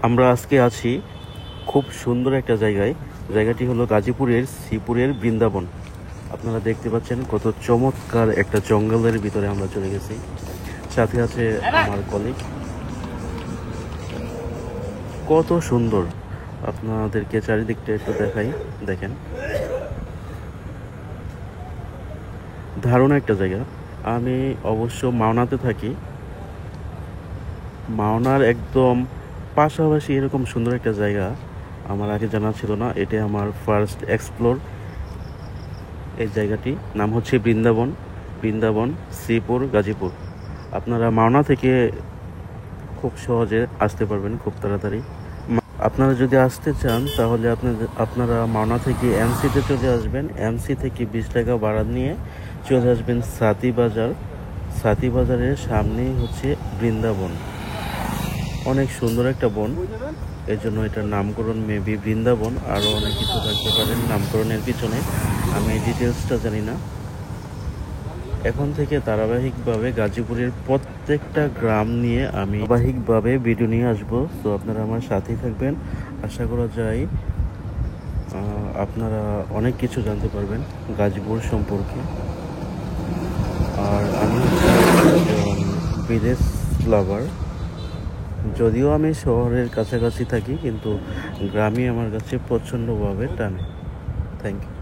আমরা আজকে আছি খুব সুন্দর একটা জায়গায়। জায়গাটি হলো গাজীপুরের শ্রীপুরের বৃন্দাবন। আপনারা দেখতে পাচ্ছেন কত চমৎকার একটা জঙ্গলের ভিতরে আমরা চলে গেছি। সাথে আছে আমার কলিগ। কত সুন্দর, আপনাদেরকে চারিদিকটা একটু দেখাই। দেখেন, দারুণ একটা জায়গা। আমি অবশ্য মাওনাতে থাকি। মাওনার একদম পাশাপাশি এরকম সুন্দর একটা জায়গা আমার আগে জানা ছিল না। এটা আমার ফার্স্ট এক্সপ্লোর। এই জায়গাটি নাম হচ্ছে বৃন্দাবন। বৃন্দাবন, শ্রীপুর, গাজীপুর। আপনারা মাওনা থেকে খুব সহজে আসতে পারবেন, খুব তাড়াতাড়ি। আপনারা যদি আসতে চান তাহলে আপনারা মাওনা থেকে এমসিতে চলে আসবেন। এমসি থেকে 20 টাকা ভাড়া নিয়ে চলে আসবেন সাতি বাজার। সাতি বাজারের সামনেই হচ্ছে বৃন্দাবন। অনেক সুন্দর একটা বন, এর জন্য এটার নামকরণ মেবি বৃন্দাবন। আরও অনেক কিছু থাকতে পারেন নামকরণের পিছনে, আমি এই ডিটেলসটা জানি না। এখন থেকে ধারাবাহিকভাবে গাজীপুরের প্রত্যেকটা গ্রাম নিয়ে আমি ধারাবাহিকভাবে ভিডিও নিয়ে আসবো। তো আপনারা আমার সাথেই থাকবেন। আশা করা যায় আপনারা অনেক কিছু জানতে পারবেন গাজীপুর সম্পর্কে। আর আমি একজন ভিলেজ লাভার। যদিও আমি শহরের কাছাকাছি থাকি, কিন্তু গ্রামই আমার কাছে প্রচণ্ডভাবে টানে। Thank you.